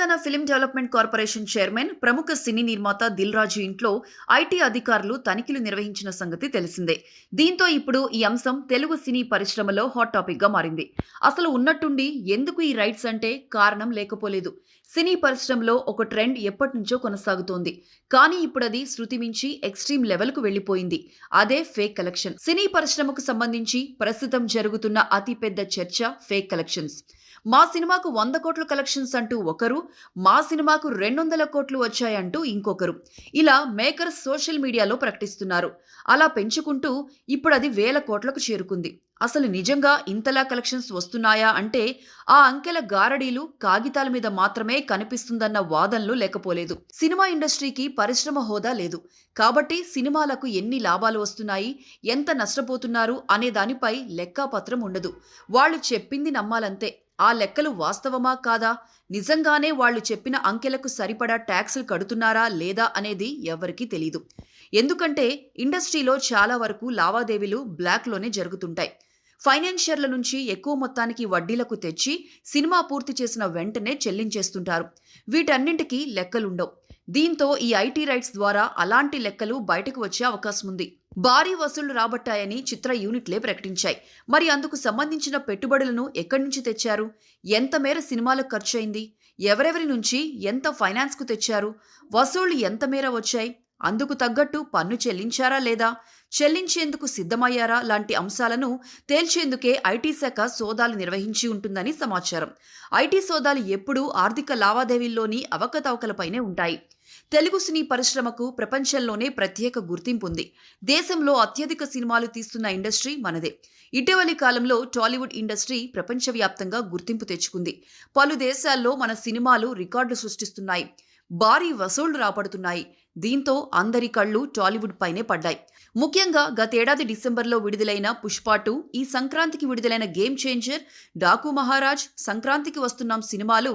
Telangana film development corporation chairman ప్రముఖ సినీ నిర్మాత దిల్ రాజు ఇంట్లో ఐటీ అధికారులు తనిఖీలు నిర్వహించిన సంగతి తెలిసిందే. దీంతో ఇప్పుడు ఈ అంశం తెలుగు సినీ పరిశ్రమలో హాట్ టాపిక్ గా మారింది. అసలు ఉన్నట్టుండి ఎందుకు ఈ రైట్స్ అంటే కారణం లేకపోలేదు. సినీ పరిశ్రమలో ఒక ట్రెండ్ ఎప్పటినుంచో కొనసాగుతోంది. కానీ ఇప్పుడు అది శృతి మించి ఎక్స్ట్రీమ్ లెవెల్ కు వెళ్లిపోయింది. అదే ఫేక్ కలెక్షన్. సినీ పరిశ్రమకు సంబంధించి ప్రస్తుతం జరుగుతున్న అతిపెద్ద చర్చ ఫేక్ కలెక్షన్స్. మా సినిమాకు 100 కోట్ల కలెక్షన్స్ అంటూ ఒకరు, మా సినిమాకు 200 కోట్లు వచ్చాయంటూ ఇంకొకరు. ఇలా మేకర్స్ సోషల్ మీడియాలో ప్రకటిస్తున్నారు. అలా పెంచుకుంటూ ఇప్పుడు అది వేల కోట్లకు చేరుకుంది. అసలు నిజంగా ఇంతలా కలెక్షన్స్ వస్తున్నాయా అంటే ఆ అంకెల గారడీలు కాగితాల మీద మాత్రమే కనిపిస్తుందన్న వాదనలు లేకపోలేదు. సినిమా ఇండస్ట్రీకి పరిశ్రమ హోదా లేదు. కాబట్టి సినిమాలకు ఎన్ని లాభాలు వస్తున్నాయి, ఎంత నష్టపోతున్నారు అనే దానిపై లెక్కాపత్రం ఉండదు. వాళ్ళు చెప్పింది నమ్మాలంతే. ఆ లెక్కలు వాస్తవమా కాదా, నిజంగానే వాళ్ళు చెప్పిన అంకెలకు సరిపడా ట్యాక్సులు కడుతున్నారా లేదా అనేది ఎవరికీ తెలీదు. ఎందుకంటే ఇండస్ట్రీలో చాలా వరకు లావాదేవీలు బ్లాక్లోనే జరుగుతుంటాయి. ఫైనాన్షియర్ల నుంచి ఎక్కువ మొత్తానికి వడ్డీలకు తెచ్చి సినిమా పూర్తి చేసిన వెంటనే చెల్లించేస్తుంటారు. వీటన్నింటికీ లెక్కలుండవు. దీంతో ఈ ఐటీ రైట్స్ ద్వారా అలాంటి లెక్కలు బయటకు వచ్చే అవకాశం ఉంది. భారీ వసూళ్లు రాబట్టాయని చిత్ర యూనిట్లే ప్రకటించాయి. మరి అందుకు సంబంధించిన పెట్టుబడులను ఎక్కడి నుంచి తెచ్చారు, ఎంత మేర సినిమాలకు ఖర్చయింది, ఎవరెవరి నుంచి ఎంత ఫైనాన్స్కు తెచ్చారు, వసూళ్లు ఎంత మేర వచ్చాయి, అందుకు తగ్గట్టు పన్ను చెల్లించారా లేదా, చెల్లించేందుకు సిద్ధమయ్యారా లాంటి అంశాలను తేల్చేందుకే ఐటీ శాఖ సోదాలు నిర్వహించి ఉంటుందని సమాచారం. ఐటీ సోదాలు ఎప్పుడూ ఆర్థిక లావాదేవీల్లోని అవకతవకలపైనే ఉంటాయి. తెలుగు సినీ పరిశ్రమకు ప్రపంచంలోనే ప్రత్యేక గుర్తింపు ఉంది. దేశంలో అత్యధిక సినిమాలు తీస్తున్న ఇండస్ట్రీ మనదే. ఇటీవలి కాలంలో టాలీవుడ్ ఇండస్ట్రీ ప్రపంచవ్యాప్తంగా గుర్తింపు తెచ్చుకుంది. పలు దేశాల్లో మన సినిమాలు రికార్డులు సృష్టిస్తున్నాయి. భారీ వసూళ్లు రాబడుతున్నాయి. దీంతో అందరి కళ్ళు టాలీవుడ్ పైనే పడ్డాయి. ముఖ్యంగా గతేడాది డిసెంబర్లో విడుదలైన పుష్ప 2, ఈ సంక్రాంతికి విడుదలైన గేమ్ చేంజర్, డాకు మహారాజ్, సంక్రాంతికి వస్తున్నాం సినిమాలు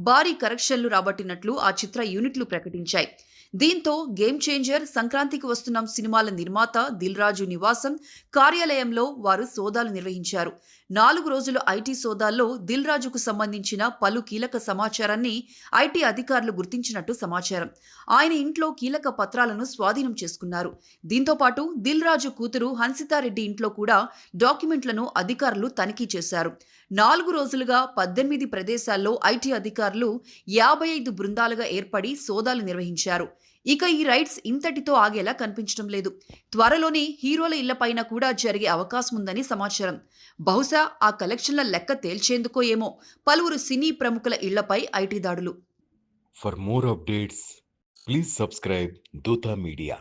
భారీ కలెక్షన్లు రాబట్టినట్లు ఆ చిత్ర యూనిట్లు ప్రకటించాయి. దీంతో గేమ్ చేంజర్, సంక్రాంతికి వస్తున్నాం సినిమాల నిర్మాత దిల్ రాజు నివాసం కార్యాలయంలో వారు సోదాలు నిర్వహించారు. 4 రోజుల ఐటీ సోదాల్లో దిల్ రాజుకు సంబంధించిన పలు కీలక సమాచారాన్ని ఐటీ అధికారులు గుర్తించినట్టు సమాచారం. ఆయన ఇంట్లో కీలక పత్రాలను స్వాధీనం చేసుకున్నారు. దీంతో పాటు దిల్ రాజు కూతురు హన్సితారెడ్డి ఇంట్లో కూడా డాక్యుమెంట్లను అధికారులు తనిఖీ చేశారు. 4 రోజులుగా 18 ప్రదేశాల్లో ఐటీ అధికారులు 55 బృందాలుగా ఏర్పడి సోదాలు నిర్వహించారు. ఇక ఈ రైట్స్ ఇంతటితో ఆగేలా కనిపించడం లేదు. త్వరలోనే హీరోల ఇళ్లపైన కూడా జరిగే అవకాశం ఉందని సమాచారం. బహుశా ఆ కలెక్షన్ల లెక్క తేల్చేందుకో ఏమో పలువురు సినీ ప్రముఖుల ఇళ్లపై ఐటీ దాడులు. For more updates, please subscribe Dota Media.